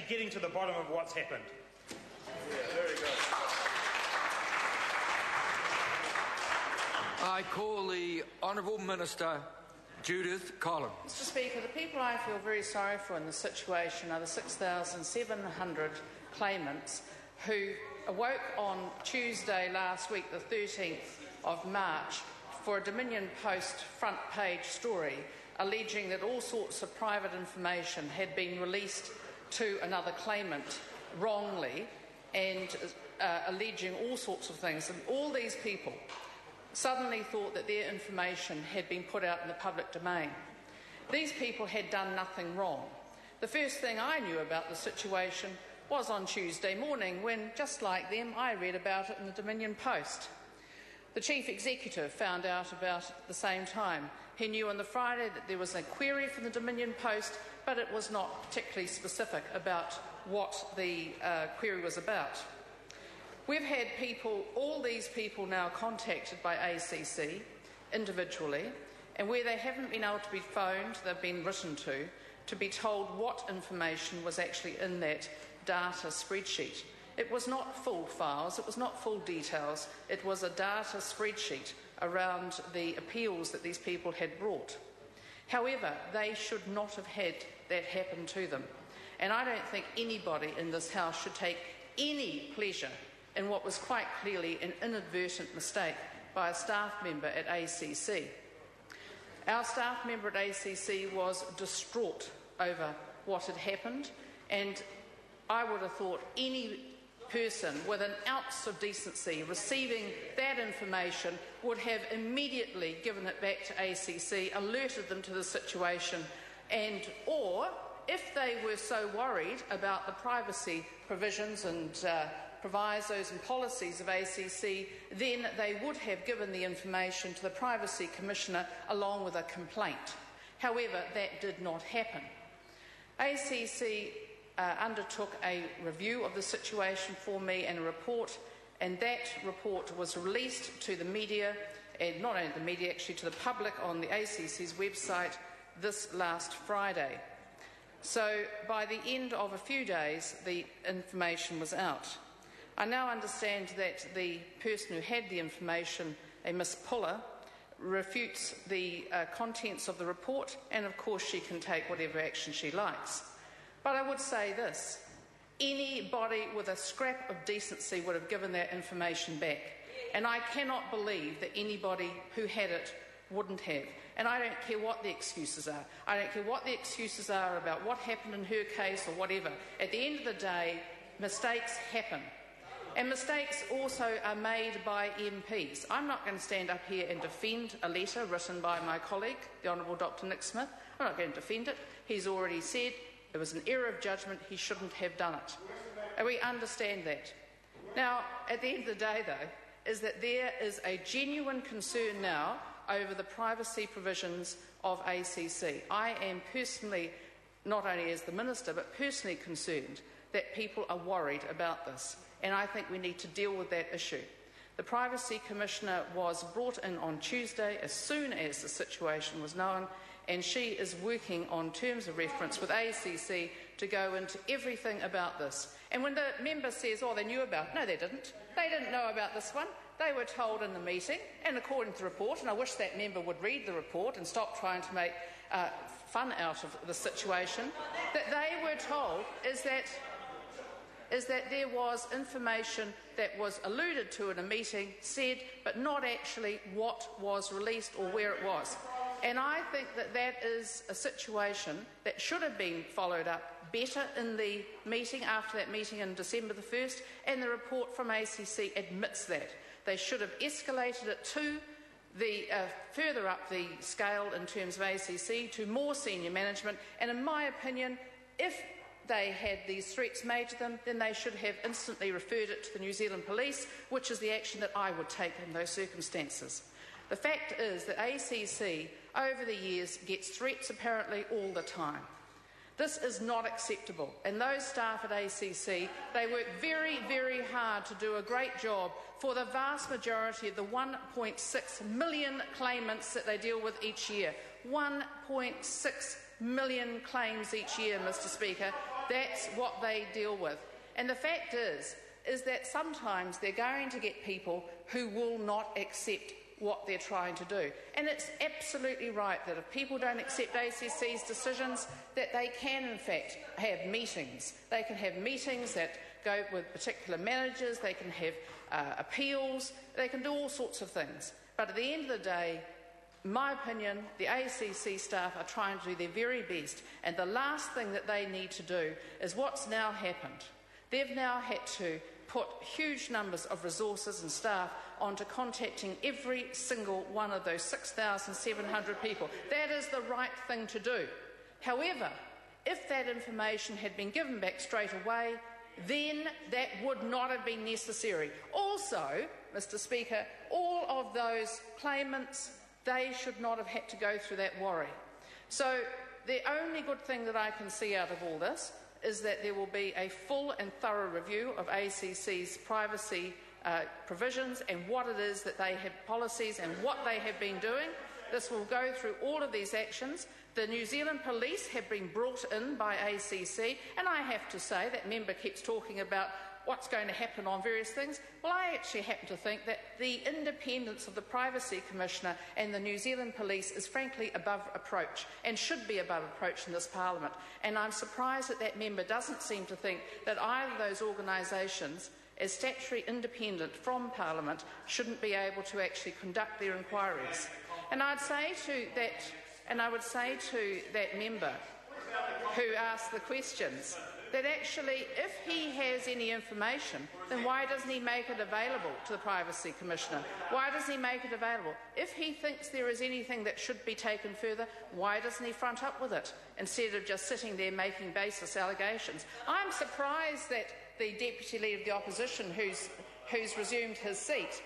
getting to the bottom of what's happened. Yeah, very good. I call the Honourable Minister Judith Collins. Mr Speaker, the people I feel very sorry for in this situation are the 6,700 claimants who awoke on Tuesday last week, the 13th of March, for a Dominion Post front page story alleging that all sorts of private information had been released to another claimant wrongly and alleging all sorts of things. And all these people suddenly thought that their information had been put out in the public domain. These people had done nothing wrong. The first thing I knew about the situation was on Tuesday morning when, just like them, I read about it in the Dominion Post. The Chief Executive found out about it at the same time. He knew on the Friday that there was a query from the Dominion Post, but it was not particularly specific about what the query was about. We've had people, all these people now contacted by ACC individually, and where they haven't been able to be phoned, they've been written to be told what information was actually in that data spreadsheet. It was not full files, it was not full details, it was a data spreadsheet around the appeals that these people had brought. However, they should not have had that happen to them. And I don't think anybody in this House should take any pleasure in what was quite clearly an inadvertent mistake by a staff member at ACC. Our staff member at ACC was distraught over what had happened, and I would have thought any person with an ounce of decency receiving that information would have immediately given it back to ACC, alerted them to the situation, or if they were so worried about the privacy provisions and provisos and policies of ACC, then they would have given the information to the Privacy Commissioner along with a complaint. However, that did not happen. ACC undertook a review of the situation for me and a report, and that report was released to the media, and not only the media, actually to the public on the ACC's website this last Friday. So by the end of a few days, the information was out. I now understand that the person who had the information, a Miss Puller, refutes the contents of the report, and of course she can take whatever action she likes. But I would say this: anybody with a scrap of decency would have given that information back, and I cannot believe that anybody who had it wouldn't have. And I don't care what the excuses are. I don't care what the excuses are about what happened in her case or whatever. At the end of the day, mistakes happen. And mistakes also are made by MPs. I'm not going to stand up here and defend a letter written by my colleague, the Honourable Dr Nick Smith. I'm not going to defend it. He's already said it was an error of judgment, he shouldn't have done it. And we understand that. Now, at the end of the day, though, is that there is a genuine concern now over the privacy provisions of ACC. I am personally, not only as the Minister, but personally concerned that people are worried about this, and I think we need to deal with that issue. The Privacy Commissioner was brought in on Tuesday as soon as the situation was known, and she is working on terms of reference with ACC to go into everything about this. And when the member says, oh, they knew about it, no, they didn't. They didn't know about this one. They were told in the meeting, and according to the report, and I wish that member would read the report and stop trying to make fun out of the situation, that they were told is that there was information that was alluded to in a meeting, said, but not actually what was released or where it was. And I think that that is a situation that should have been followed up better in the meeting, after that meeting on December the 1st, and the report from ACC admits that. They should have escalated it to the further up the scale in terms of ACC, to more senior management, and in my opinion, if they had these threats made to them, then they should have instantly referred it to the New Zealand Police, which is the action that I would take in those circumstances. The fact is that ACC, over the years, gets threats apparently all the time. This is not acceptable, and those staff at ACC, they work very, very hard to do a great job for the vast majority of the 1.6 million claimants that they deal with each year. 1.6 million claims each year, Mr Speaker. That's what they deal with. And the fact is that sometimes they're going to get people who will not accept what they're trying to do. And it's absolutely right that if people don't accept ACC's decisions, that they can in fact have meetings. They can have meetings that go with particular managers, they can have appeals, they can do all sorts of things. But at the end of the day, in my opinion, the ACC staff are trying to do their very best, and the last thing that they need to do is what's now happened. They've now had to put huge numbers of resources and staff onto contacting every single one of those 6,700 people. That is the right thing to do. However, if that information had been given back straight away, then that would not have been necessary. Also, Mr. Speaker, all of those claimants, they should not have had to go through that worry. So the only good thing that I can see out of all this is that there will be a full and thorough review of ACC's privacy provisions and what it is that they have, policies and what they have been doing. This will go through all of these actions. The New Zealand Police have been brought in by ACC, and I have to say that member keeps talking about what's going to happen on various things. Well, I actually happen to think that the independence of the Privacy Commissioner and the New Zealand Police is frankly above reproach and should be above reproach in this Parliament. And I'm surprised that that member doesn't seem to think that either of those organisations, as statutory independent from Parliament, shouldn't be able to actually conduct their inquiries. And I would say to that member who asked the questions that actually, if he has any information, then why doesn't he make it available to the Privacy Commissioner? Why doesn't he make it available? If he thinks there is anything that should be taken further, why doesn't he front up with it instead of just sitting there making baseless allegations? I'm surprised that the Deputy Leader of the Opposition, who's resumed his seat,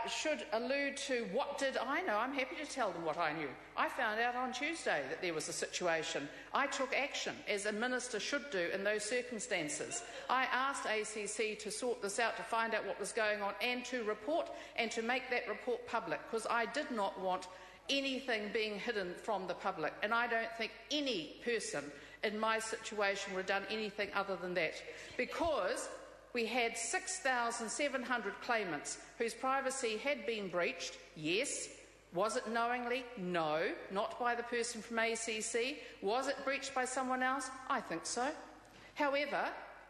should allude to what did I know. I'm happy to tell them what I knew. I found out on Tuesday that there was a situation. I took action, as a minister should do in those circumstances. I asked ACC to sort this out, to find out what was going on and to report and to make that report public, because I did not want anything being hidden from the public, and I don't think any person in my situation would have done anything other than that, because we had 6,700 claimants whose privacy had been breached. Yes. Was it knowingly? No. Not by the person from ACC. Was it breached by someone else? I think so. However,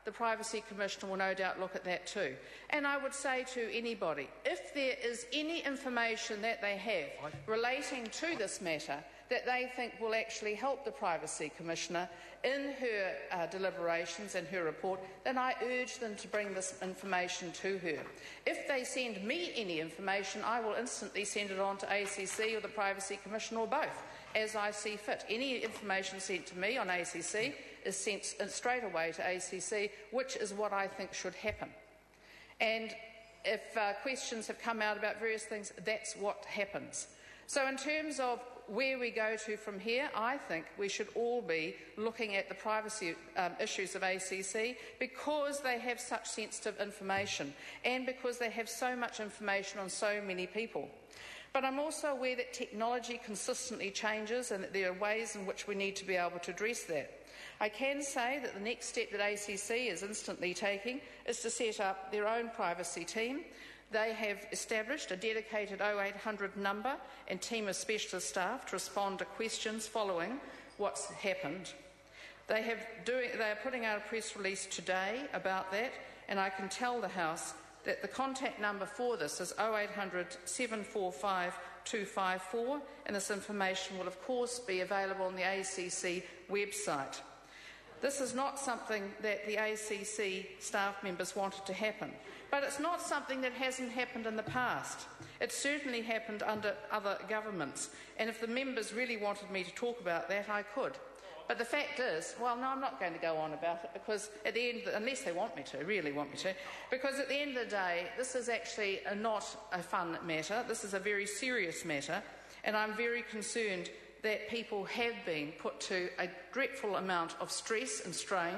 the Privacy Commissioner will no doubt look at that too. And I would say to anybody, if there is any information that they have relating to this matter that they think will actually help the Privacy Commissioner in her deliberations and her report, then I urge them to bring this information to her. If they send me any information, I will instantly send it on to ACC or the Privacy Commissioner or both, as I see fit. Any information sent to me on ACC is sent straight away to ACC, which is what I think should happen. And if questions have come out about various things, that's what happens. So in terms of where we go to from here, I think we should all be looking at the privacy issues of ACC, because they have such sensitive information and because they have so much information on so many people. But I'm also aware that technology consistently changes and that there are ways in which we need to be able to address that. I can say that the next step that ACC is instantly taking is to set up their own privacy team. They have established a dedicated 0800 number and team of specialist staff to respond to questions following what's happened. They are putting out a press release today about that, and I can tell the House that the contact number for this is 0800 745 254, and this information will of course be available on the ACC website. This is not something that the ACC staff members wanted to happen, but it's not something that hasn't happened in the past. It certainly happened under other governments, and if the members really wanted me to talk about that, I could. But the fact is, well, no, I'm not going to go on about it, because at the end, unless they want me to, really want me to, because at the end of the day, this is actually not a fun matter. This is a very serious matter, and I'm very concerned that people have been put to a dreadful amount of stress and strain,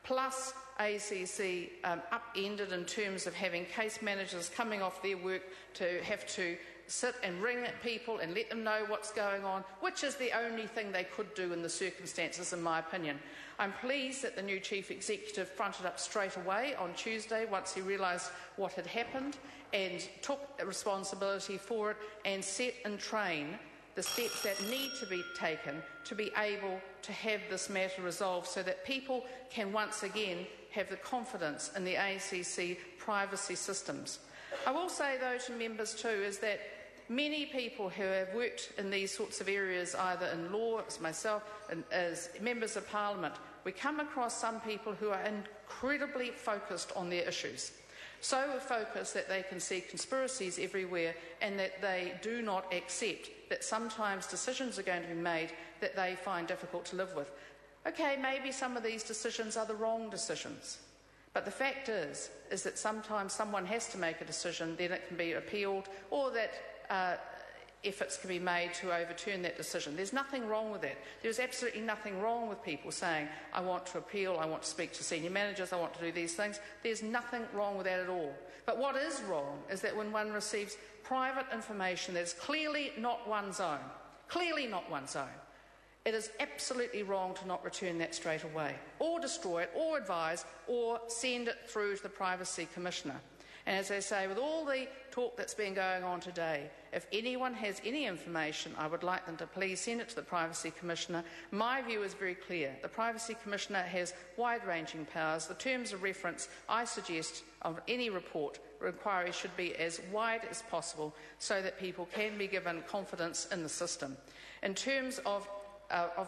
plus ACC upended in terms of having case managers coming off their work to have to sit and ring at people and let them know what's going on, which is the only thing they could do in the circumstances, in my opinion. I'm pleased that the new Chief Executive fronted up straight away on Tuesday once he realised what had happened and took responsibility for it and set in train the steps that need to be taken to be able to have this matter resolved so that people can once again have the confidence in the ACC privacy systems. I will say, though, to members too, is that many people who have worked in these sorts of areas, either in law, as myself, and as members of Parliament, we come across some people who are incredibly focused on their issues. So focused that they can see conspiracies everywhere and that they do not accept that sometimes decisions are going to be made that they find difficult to live with. Okay, maybe some of these decisions are the wrong decisions. But the fact is that sometimes someone has to make a decision, then it can be appealed, or that efforts can be made to overturn that decision. There's nothing wrong with that. There's absolutely nothing wrong with people saying, I want to appeal, I want to speak to senior managers, I want to do these things. There's nothing wrong with that at all. But what is wrong is that when one receives private information that is clearly not one's own, it is absolutely wrong to not return that straight away, or destroy it, or advise, or send it through to the Privacy Commissioner. And as I say, with all the talk that's been going on today, if anyone has any information, I would like them to please send it to the Privacy Commissioner. My view is very clear. The Privacy Commissioner has wide-ranging powers. The terms of reference I suggest of any report or inquiry should be as wide as possible so that people can be given confidence in the system. In terms of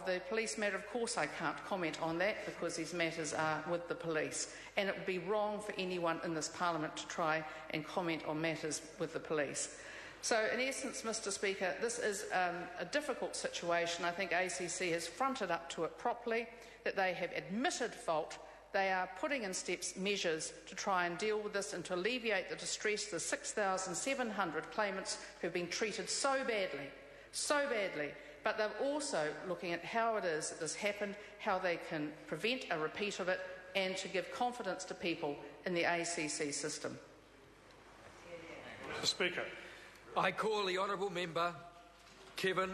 the police matter, of course I can't comment on that because these matters are with the police, and it would be wrong for anyone in this Parliament to try and comment on matters with the police. So in essence, Mr Speaker, this is a difficult situation. I think ACC has fronted up to it properly, that they have admitted fault. They are putting in measures to try and deal with this and to alleviate the distress of the 6,700 claimants who have been treated so badly. But they're also looking at how it is that this happened, how they can prevent a repeat of it, and to give confidence to people in the ACC system. Mr Speaker. I call the honourable member Kevin